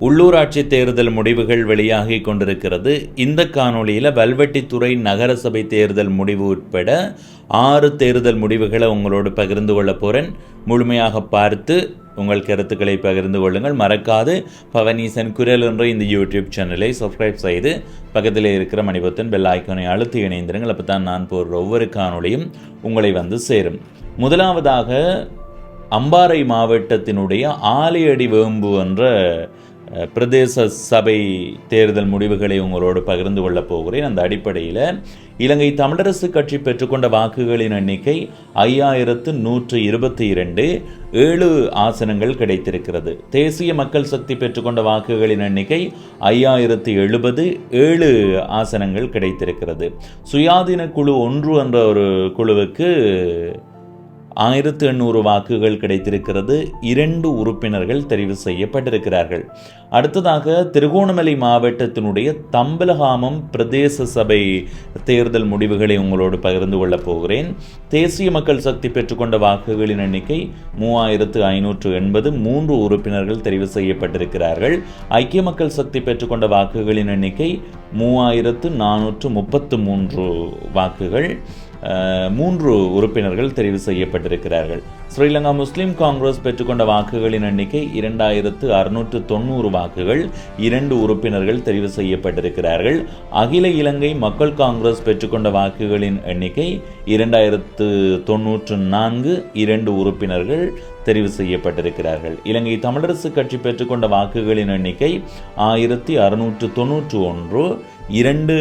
உள்ளூராட்சி தேர்தல் முடிவுகள் வெளியாகி கொண்டிருக்கிறது. இந்த காணொளியில் வல்வெட்டித்துறை நகரசபை தேர்தல் முடிவு உட்பட 6 தேர்தல் முடிவுகளை உங்களோடு பகிர்ந்து கொள்ள போகிறேன். முழுமையாக பார்த்து உங்கள் கருத்துக்களை பகிர்ந்து கொள்ளுங்கள். மறக்காது பவனீசன் குரல் என்ற இந்த யூடியூப் சேனலை சப்ஸ்கிரைப் செய்து பக்கத்தில் இருக்கிற மணிபத்தின் பெல் ஐக்கானை அழுத்தி இணைந்திருங்கள். அப்போ தான் நான் போடுற ஒவ்வொரு காணொளியும் உங்களை வந்து சேரும். முதலாவதாக அம்பாறை மாவட்டத்தினுடைய ஆலையடி வேம்பு என்ற பிரதேச சபை தேர்தல் முடிவுகளை உங்களோடு பகிர்ந்து கொள்ளப் போகிறேன். அந்த அடிப்படையில் இலங்கை தமிழரசு கட்சி பெற்றுக்கொண்ட வாக்குகளின் எண்ணிக்கை 5122, 7 ஆசனங்கள் கிடைத்திருக்கிறது. தேசிய மக்கள் சக்தி பெற்றுக்கொண்ட வாக்குகளின் எண்ணிக்கை 5070, 7 ஆசனங்கள் கிடைத்திருக்கிறது. சுயாதீன குழு 1 என்ற ஒரு குழுவுக்கு 1800 வாக்குகள் கிடைத்திருக்கிறது. 2 உறுப்பினர்கள் தெரிவு செய்யப்பட்டிருக்கிறார்கள். அடுத்ததாக திருகோணமலை மாவட்டத்தினுடைய தம்பலகாமம் பிரதேச சபை தேர்தல் முடிவுகளை உங்களோடு பகிர்ந்து கொள்ளப் போகிறேன். தேசிய மக்கள் சக்தி பெற்றுக்கொண்ட வாக்குகளின் எண்ணிக்கை 3580, 3 உறுப்பினர்கள் தெரிவு செய்யப்பட்டிருக்கிறார்கள். ஐக்கிய மக்கள் சக்தி பெற்றுக்கொண்ட வாக்குகளின் எண்ணிக்கை 3433 வாக்குகள், 3 உறுப்பினர்கள் தெரிவு செய்யப்பட்டிருக்கிறார்கள். ஸ்ரீலங்கா முஸ்லிம் காங்கிரஸ் பெற்றுக்கொண்ட வாக்குகளின் எண்ணிக்கை 2690 வாக்குகள், 2 உறுப்பினர்கள் தெரிவு செய்யப்பட்டிருக்கிறார்கள். அகில இலங்கை மக்கள் காங்கிரஸ் பெற்றுக்கொண்ட வாக்குகளின் எண்ணிக்கை 2094, 2 உறுப்பினர்கள் தெரிவு செய்யப்பட்டிருக்கிறார்கள். இலங்கை தமிழரசு கட்சி பெற்றுக்கொண்ட வாக்குகளின் எண்ணிக்கை 1691, 2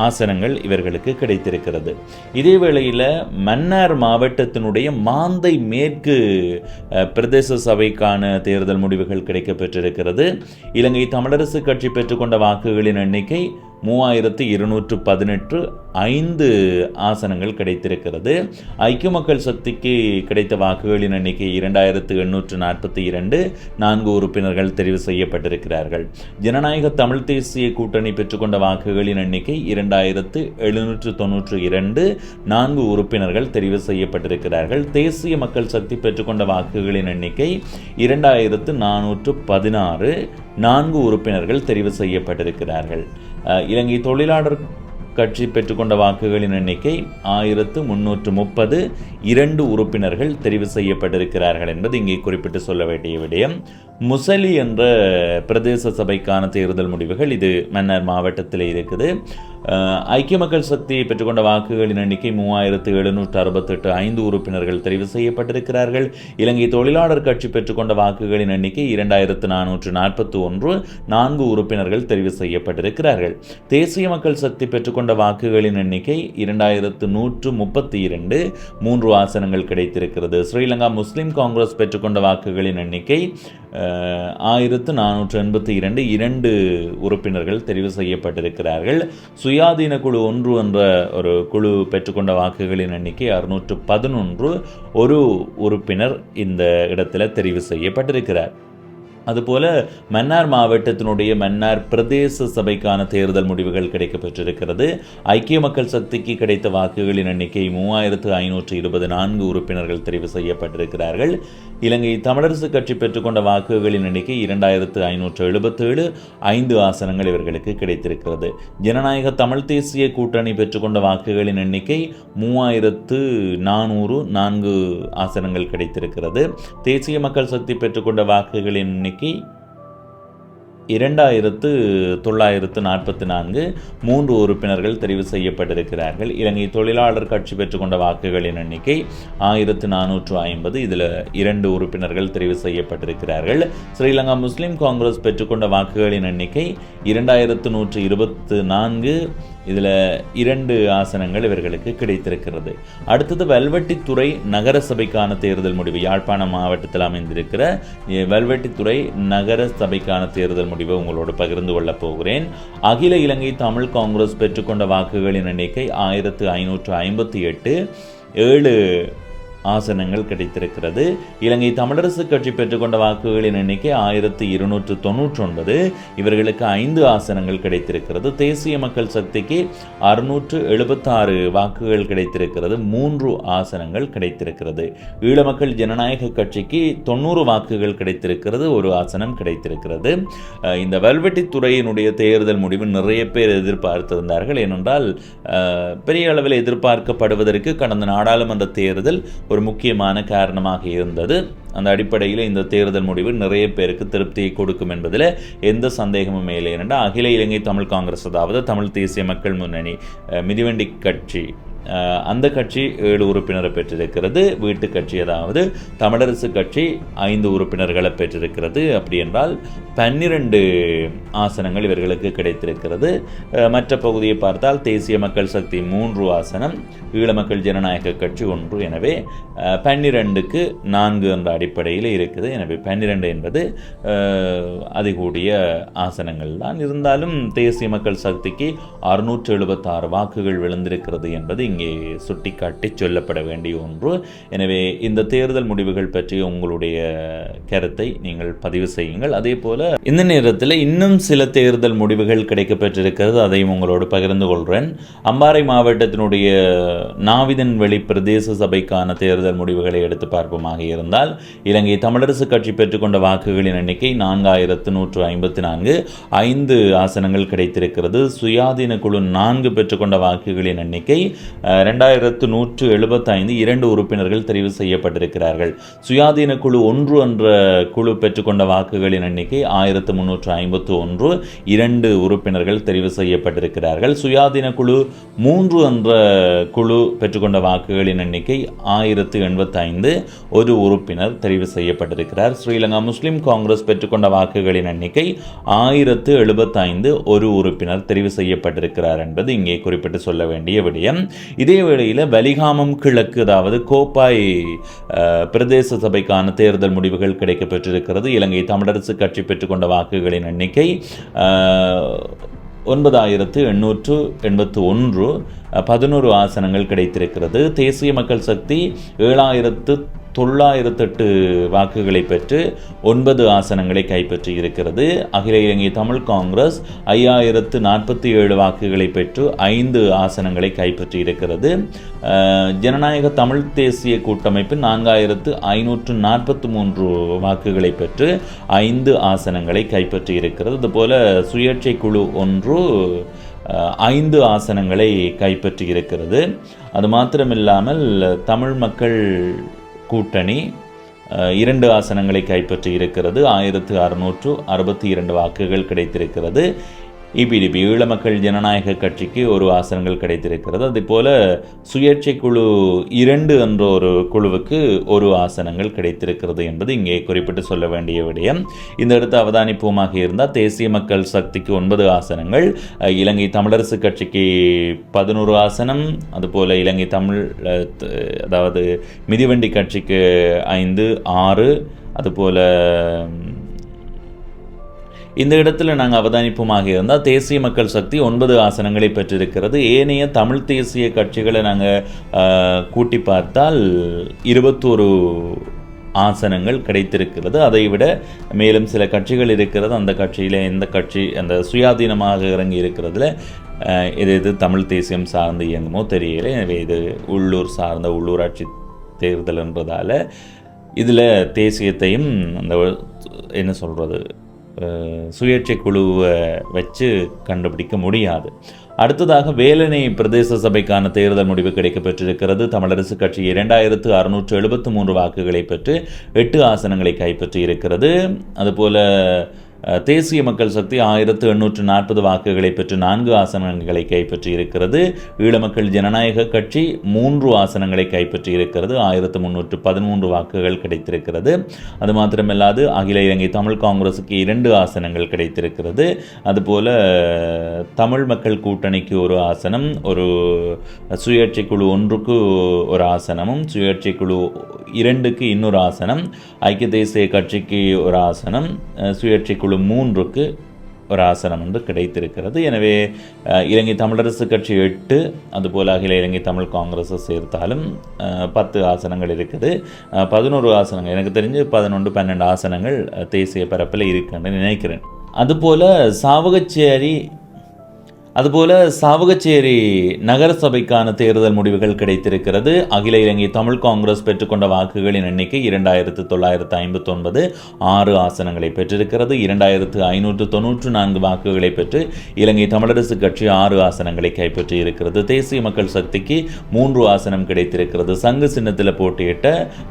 ஆசனங்கள் இவர்களுக்கு கிடைத்திருக்கிறது. இதே வேளையில் மன்னார் மாவட்டத்தினுடைய மாந்தை மேற்கு பிரதேச சபைக்கான தேர்தல் முடிவுகள் கிடைக்கப்பெற்றிருக்கிறது. இலங்கை தமிழரசு கட்சி பெற்றுக்கொண்ட வாக்குகளின் எண்ணிக்கை 3218, 5 ஆசனங்கள் கிடைத்திருக்கிறது. ஐக்கிய மக்கள் சக்திக்கு கிடைத்த வாக்குகளின் எண்ணிக்கை 2842, 4 உறுப்பினர்கள் தெரிவு செய்யப்பட்டிருக்கிறார்கள். ஜனநாயக தமிழ் தேசிய கூட்டணி பெற்றுக்கொண்ட வாக்குகளின் எண்ணிக்கை 2792, 4 உறுப்பினர்கள் தெரிவு செய்யப்பட்டிருக்கிறார்கள். தேசிய மக்கள் சக்தி பெற்றுக்கொண்ட வாக்குகளின் எண்ணிக்கை 2416, 4 உறுப்பினர்கள் தெரிவு செய்யப்பட்டிருக்கிறார்கள். இலங்கை தொழிலாளர் கட்சி பெற்றுக்கொண்ட வாக்குகளின் எண்ணிக்கை 1330, 2 உறுப்பினர்கள் தெரிவு செய்யப்பட்டிருக்கிறார்கள் என்பது இங்கே குறிப்பிட்டு சொல்ல வேண்டிய விடயம். முசலி என்ற பிரதேச சபைக்கான தேர்தல் முடிவுகள் இது மன்னார் மாவட்டத்தில் இருக்குது. ஐக்கிய மக்கள் சக்தி பெற்றுக்கொண்ட வாக்குகளின் எண்ணிக்கை 3768, 5 உறுப்பினர்கள் தெரிவு செய்யப்பட்டிருக்கிறார்கள். இலங்கை தொழிலாளர் கட்சி பெற்றுக்கொண்ட வாக்குகளின் எண்ணிக்கை 2441, 4 உறுப்பினர்கள் தெரிவு செய்யப்பட்டிருக்கிறார்கள். தேசிய மக்கள் சக்தி பெற்றுக்கொண்ட வாக்குகளின் எண்ணிக்கை 2132, 3 ஆசனங்கள் கிடைத்திருக்கிறது. ஸ்ரீலங்கா முஸ்லிம் காங்கிரஸ் பெற்றுக்கொண்ட வாக்குகளின் எண்ணிக்கை 1482, 2 உறுப்பினர்கள் தெரிவு செய்யப்பட்டிருக்கிறார்கள். சுயாதீன குழு 1 என்ற ஒரு குழு பெற்றுக்கொண்ட வாக்குகளின் எண்ணிக்கை 611, 1 உறுப்பினர் இந்த இடத்துல தெரிவு செய்யப்பட்டிருக்கிறார். அதுபோல மன்னார் மாவட்டத்தினுடைய மன்னார் பிரதேச சபைக்கான தேர்தல் முடிவுகள் கிடைக்கப்பெற்றிருக்கிறது. ஐக்கிய மக்கள் சக்திக்கு கிடைத்த வாக்குகளின் எண்ணிக்கை 3520, 4 உறுப்பினர்கள் தெரிவு செய்யப்பட்டிருக்கிறார்கள். இலங்கை தமிழரசு கட்சி பெற்றுக்கொண்ட வாக்குகளின் எண்ணிக்கை 2577, 5 ஆசனங்கள் இவர்களுக்கு கிடைத்திருக்கிறது. ஜனநாயக தமிழ் தேசிய கூட்டணி பெற்றுக்கொண்ட வாக்குகளின் எண்ணிக்கை 3400, 4 ஆசனங்கள் கிடைத்திருக்கிறது. தேசிய மக்கள் சக்தி பெற்றுக்கொண்ட வாக்குகளின் எண்ணிக்கை 2944, 3 உறுப்பினர்கள் தெரிவு செய்யப்பட்டிருக்கிறார்கள். இலங்கை தொழிலாளர் கட்சி பெற்றுக்கொண்ட வாக்குகளின் எண்ணிக்கை 1450, இதில் 2 உறுப்பினர்கள் தெரிவு செய்யப்பட்டிருக்கிறார்கள். ஸ்ரீலங்கா முஸ்லிம் காங்கிரஸ் பெற்றுக்கொண்ட வாக்குகளின் எண்ணிக்கை 2124, இதில் 2 ஆசனங்கள் இவர்களுக்கு கிடைத்திருக்கிறது. அடுத்தது வல்வெட்டித்துறை நகர சபைக்கான தேர்தல் முடிவு. யாழ்ப்பாணம் மாவட்டத்தில் அமைந்திருக்கிற வல்வெட்டித்துறை நகர சபைக்கான தேர்தல் முடிவை உங்களோடு பகிர்ந்து கொள்ளப் போகிறேன். அகில இலங்கை தமிழ் காங்கிரஸ் பெற்றுக்கொண்ட வாக்குகளின் எண்ணிக்கை 1558, 7 ஆசனங்கள் கிடைத்திருக்கிறது. இலங்கை தமிழரசு கட்சி பெற்றுக்கொண்ட வாக்குகளின் எண்ணிக்கை 1299. இவர்களுக்கு 5 ஆசனங்கள் கிடைத்திருக்கிறது. தேசிய மக்கள் சக்திக்கு 676 வாக்குகள் கிடைத்திருக்கிறது. 3 ஆசனங்கள் கிடைத்திருக்கிறது. ஈழ மக்கள் ஜனநாயக கட்சிக்கு 90 வாக்குகள் கிடைத்திருக்கிறது. 1 ஆசனம் கிடைத்திருக்கிறது. இந்த வல்வெட்டித்துறையினுடைய தேர்தல் முடிவு நிறைய பேர் எதிர்பார்த்திருந்தார்கள். ஏனென்றால் பெரிய அளவில் எதிர்பார்க்கப்படுவதற்கு கடந்த நாடாளுமன்ற தேர்தல் ஒரு முக்கியமான காரணமாக இருந்தது. அந்த அடிப்படையில் இந்த தேர்தல் முடிவு நிறைய பேருக்கு திருப்தியை கொடுக்கும் என்பதில் எந்த சந்தேகமும் இல்லை. ஏனென்றால் அகில இலங்கை தமிழ் காங்கிரஸ், அதாவது தமிழ் தேசிய மக்கள் முன்னணி, மிதிவண்டி கட்சி, அந்த கட்சி 7 உறுப்பினரை பெற்றிருக்கிறது. வீட்டு கட்சி, அதாவது தமிழரசு கட்சி 5 உறுப்பினர்களை பெற்றிருக்கிறது. அப்படி என்றால் 12 ஆசனங்கள் இவர்களுக்கு கிடைத்திருக்கிறது. மற்ற பகுதியை பார்த்தால் தேசிய மக்கள் சக்தி 3 ஆசனம், ஈழ மக்கள் ஜனநாயக கட்சி 1. எனவே 12க்கு 4 என்ற அடிப்படையில் இருக்குது. எனவே 12 என்பது அதிகூடிய ஆசனங்கள் தான். இருந்தாலும் தேசிய மக்கள் சக்திக்கு 676 வாக்குகள் விழுந்திருக்கிறது என்பது இங்கே சுட்டிக்காட்டி சொல்லப்பட வேண்டிய ஒன்று. எனவே இந்த தேர்தல் முடிவுகள் பற்றி உங்களுடைய கருத்தை நீங்கள் பதிவு செய்யுங்கள். அதே போல இந்த நேரத்தில் இன்னும் சில தேர்தல் முடிவுகள் கிடைக்கப்பெற்றிருக்கிறது, அதையும் உங்களோடு பகிர்ந்து கொள்கிறேன். அம்பாறை மாவட்டத்தினுடைய நாவிதன் வெளி பிரதேச சபைக்கான தேர்தல் முடிவுகளை எடுத்து பார்ப்போமாக இருந்தால், இலங்கை தமிழரசு கட்சி பெற்றுக்கொண்ட வாக்குகளின் எண்ணிக்கை 4154. 5 ஆசனங்கள் கிடைத்திருக்கிறது. சுயாதீன குழு 4 பெற்றுக்கொண்ட வாக்குகளின் எண்ணிக்கை 2175. 2 உறுப்பினர்கள் தெரிவு செய்யப்பட்டிருக்கிறார்கள். சுயாதீன குழு 1 என்ற குழு பெற்றுக்கொண்ட வாக்குகளின் எண்ணிக்கை 1351. 2 உறுப்பினர்கள் தெரிவு செய்யப்பட்டிருக்கிறார்கள். சுயாதீன குழு 3 என்ற குழு பெற்றுக்கொண்ட வாக்குகளின் எண்ணிக்கை 1085. 1 உறுப்பினர் தெரிவு செய்யப்பட்டிருக்கிறார். ஸ்ரீலங்கா முஸ்லிம் காங்கிரஸ் பெற்றுக்கொண்ட வாக்குகளின் எண்ணிக்கை 1075. 1 உறுப்பினர் தெரிவு செய்யப்பட்டிருக்கிறார் என்பது இங்கே குறிப்பிட்டு சொல்ல வேண்டிய விடயம். இதே வேளையில் வலிகாமம் கிழக்கு, அதாவது கோப்பாய் பிரதேச சபைக்கான தேர்தல் முடிவுகள் கிடைக்கப்பெற்றிருக்கிறது. இலங்கை தமிழரசு கட்சி பெற்றுக்கொண்ட வாக்குகளின் எண்ணிக்கை 9881. 11 ஆசனங்கள் கிடைத்திருக்கிறது. தேசிய மக்கள் சக்தி 7908 வாக்குகளை பெற்று 9 ஆசனங்களை கைப்பற்றி இருக்கிறது. அகில இலங்கை தமிழ் காங்கிரஸ் 5047 வாக்குகளை பெற்று 5 ஆசனங்களை கைப்பற்றி இருக்கிறது. ஜனநாயக தமிழ் தேசிய கூட்டமைப்பு 4543 வாக்குகளை பெற்று 5 ஆசனங்களை கைப்பற்றி இருக்கிறது. அதுபோல சுயேட்சை குழு 1 5 ஆசனங்களை கைப்பற்றி இருக்கிறது. அது மாத்திரமில்லாமல் தமிழ் மக்கள் கூட்டணி 2 ஆசனங்களை கைப்பற்றி இருக்கிறது. 1662 வாக்குகள் கிடைத்திருக்கிறது. இபிடிபி ஈழ மக்கள் ஜனநாயக கட்சிக்கு 1 ஆசனங்கள் கிடைத்திருக்கிறது. அதேபோல சுயேட்சை குழு 2 என்ற ஒரு குழுவுக்கு 1 ஆசனங்கள் கிடைத்திருக்கிறது என்பது இங்கே குறிப்பிட்டு சொல்ல வேண்டிய விடயம். இந்த இடத்து அவதானிப்போமாக இருந்தால் தேசிய மக்கள் சக்திக்கு 9 ஆசனங்கள், இலங்கை தமிழரசு கட்சிக்கு 11 ஆசனம், அதுபோல இலங்கை தமிழ் அதாவது மிதிவண்டி கட்சிக்கு 5, 6, அதுபோல இந்த இடத்துல நாங்கள் அவதானிப்புமாக இருந்தால் தேசிய மக்கள் சக்தி 9 ஆசனங்களை பெற்றிருக்கிறது. ஏனைய தமிழ் தேசிய கட்சிகளை நாங்கள் கூட்டி பார்த்தால் 21 ஆசனங்கள் கிடைத்திருக்கிறது. அதை விட மேலும் சில கட்சிகள் இருக்கிறது. அந்த கட்சியில் எந்த கட்சி அந்த சுயாதீனமாக இறங்கி இருக்கிறதுல இது தமிழ் தேசியம் சார்ந்து இயங்குமோ தெரியல. எனவே இது உள்ளூர் சார்ந்த உள்ளூராட்சி தேர்தல் என்றதால் இதில் தேசியத்தையும் அந்த என்ன சொல்கிறது சுயேட்சை குழுவை வச்சு கண்டுபிடிக்க முடியாது. அடுத்ததாக வேலணை பிரதேச சபைக்கான தேர்தல் முடிவு கிடைக்கப்பெற்றிருக்கிறது. தமிழரசு கட்சி 2673 வாக்குகளை பெற்று 8 ஆசனங்களை கைப்பற்றி இருக்கிறது. அதுபோல தேசிய மக்கள் சக்தி 1840 வாக்குகளை பெற்று 4 ஆசனங்களை கைப்பற்றி இருக்கிறது. ஈழ மக்கள் ஜனநாயக கட்சி 3 ஆசனங்களை கைப்பற்றி இருக்கிறது. 1313 வாக்குகள் கிடைத்திருக்கிறது. அது மாத்திரமல்லாது அகில இலங்கை தமிழ் காங்கிரஸுக்கு 2 ஆசனங்கள் கிடைத்திருக்கிறது. அதுபோல தமிழ் மக்கள் கூட்டணிக்கு 1 ஆசனம், ஒரு சுயேட்சை குழு 1க்கு 1 ஆசனமும், சுயேட்சை குழு 2க்கு இன்னொரு ஆசனம், ஐக்கிய தேசிய கட்சிக்கு 1 ஆசனம், சுயேட்சை குழு 3க்கு ஒரு ஆசனம் வந்து கிடைத்திருக்கிறது. எனவே இலங்கை தமிழரசு கட்சி 8, அதுபோல் அகில இலங்கை தமிழ் காங்கிரஸை சேர்த்தாலும் 10 ஆசனங்கள் இருக்குது. 11 ஆசனங்கள் எனக்கு தெரிஞ்சு 11, 12 ஆசனங்கள் தேசிய பரப்பில் இருக்குன்னு நினைக்கிறேன். அதுபோல் சாவகச்சேரி நகரசபைக்கான தேர்தல் முடிவுகள் கிடைத்திருக்கிறது. அகில இலங்கை தமிழ் காங்கிரஸ் பெற்றுக்கொண்ட வாக்குகளின் எண்ணிக்கை 2959, 6 ஆசனங்களை பெற்றிருக்கிறது. 2594 வாக்குகளை பெற்று இலங்கை தமிழரசு கட்சி 6 ஆசனங்களை கைப்பற்றி இருக்கிறது. தேசிய மக்கள் சக்திக்கு 3 ஆசனம் கிடைத்திருக்கிறது. சங்கு சின்னத்தில் போட்டியிட்ட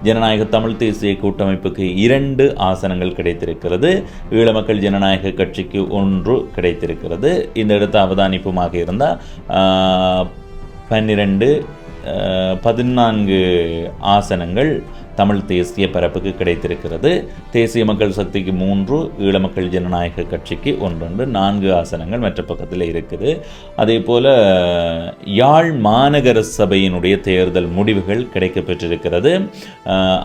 ஜனநாயக தமிழ் தேசிய கூட்டமைப்புக்கு 2 ஆசனங்கள் கிடைத்திருக்கிறது. ஈழ மக்கள் ஜனநாயக கட்சிக்கு 1 கிடைத்திருக்கிறது. இந்த இடத்த அவதானிப்புமாக இருந்தால் 14 ஆசனங்கள் தமிழ் தேசிய பரப்புக்கு கிடைத்திருக்கிறது. தேசிய மக்கள் சக்திக்கு 3, ஈழ மக்கள் ஜனநாயக கட்சிக்கு 1, 4 ஆசனங்கள் மற்ற பக்கத்தில் இருக்குது. அதே போல் யாழ் மாநகர சபையினுடைய தேர்தல் முடிவுகள் கிடைக்கப்பெற்றிருக்கிறது.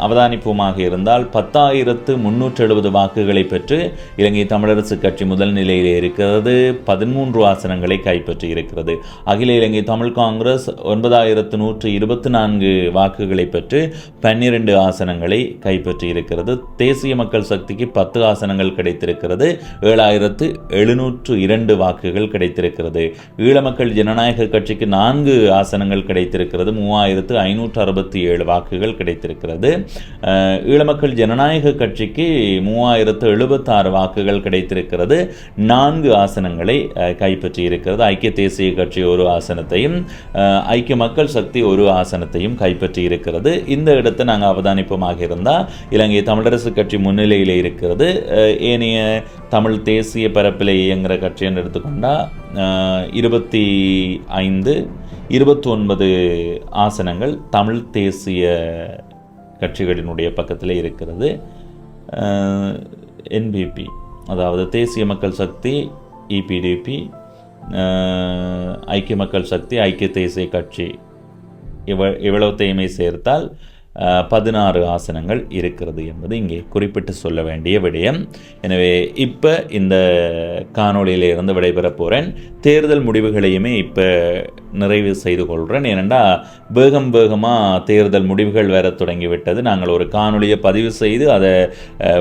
அவதானிப்புமாக இருந்தால் 10,370 வாக்குகளை பெற்று இலங்கை தமிழரசு கட்சி முதல் நிலையில் இருக்கிறது. 13 ஆசனங்களை கைப்பற்றி இருக்கிறது. அகில இலங்கை தமிழ் காங்கிரஸ் 9,124 வாக்குகளை பெற்று 12 ஆசனங்களை கைப்பற்றி இருக்கிறது. தேசிய மக்கள் சக்திக்கு 10 ஆசனங்கள் கிடைத்திருக்கிறது. 7,702 வாக்குகள் கிடைத்திருக்கிறது. ஈழ மக்கள் ஜனநாயக கட்சிக்கு 4 ஆசனங்கள் கிடைத்திருக்கிறது. 3,567 வாக்குகள் கிடைத்திருக்கிறது. ஈழ மக்கள் ஜனநாயக கட்சிக்கு 3,076 வாக்குகள் கிடைத்திருக்கிறது. 4 ஆசனங்களை கைப்பற்றி இருக்கிறது. ஐக்கிய தேசிய கட்சி 1 ஆசனத்தையும் ஐக்கிய மக்கள் சக்தி 1 ஆசனத்தையும் கைப்பற்றி இருக்கிறது. இந்த இடத்தை நாங்கள் அவதானிப்பமாக இருந்தால் இலங்கை தமிழரசு கட்சி முன்னிலையில் இருக்கிறது. ஏனைய தமிழ் தேசிய பரப்பில் இயங்குகிற கட்சி என்று எடுத்துக்கொண்டால் 25, 29 ஆசனங்கள் தமிழ் தேசிய கட்சிகளினுடைய பக்கத்தில் இருக்கிறது. என்பிபி, அதாவது தேசிய மக்கள் சக்தி, இபிடிபி, ஐக்கிய மக்கள் சக்தி, ஐக்கிய தேசிய கட்சி இவ்வளவுத்தையுமே சேர்த்தால் 16 ஆசனங்கள் இருக்கிறது என்பது இங்கே குறிப்பிட்டு சொல்ல வேண்டிய விடயம். எனவே இப்போ இந்த காணொளியிலிருந்து விடைபெறப் போகிறேன். தேர்தல் முடிவுகளையுமே இப்போ நிறைவு செய்து கொள்கிறேன். ஏனென்றால் வேகமாக தேர்தல் முடிவுகள் வர தொடங்கிவிட்டது. நாங்கள் ஒரு காணொளியை பதிவு செய்து அதை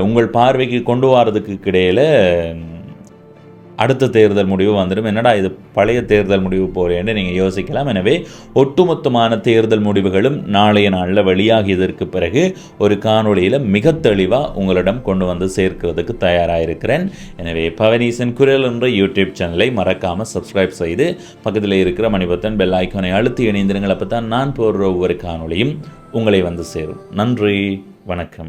உங்கள் பார்வைக்கு கொண்டு வரதுக்கு இடையில் அடுத்த தேர்தல் முடிவு வந்துடும். என்னடா இது பழைய தேர்தல் முடிவு போகிறேன்னு நீங்கள் யோசிக்கலாம். எனவே ஒட்டுமொத்தமான தேர்தல் முடிவுகளும் நாளைய நாளில் வெளியாகியதற்கு பிறகு ஒரு காணொளியில் மிக தெளிவாக உங்களிடம் கொண்டு வந்து சேர்க்கிறதுக்கு தயாராக இருக்கிறேன். எனவே பவனீசன் குரல் என்ற யூடியூப் சேனலை மறக்காமல் சப்ஸ்கிரைப் செய்து பக்கத்தில் இருக்கிற மணிபத்தன் பெல் ஐக்கானை அழுத்தி இணைந்திருங்கள். அப்போ தான் நான் போடுற ஒவ்வொரு காணொளியும் உங்களை வந்து சேரும். நன்றி, வணக்கம்.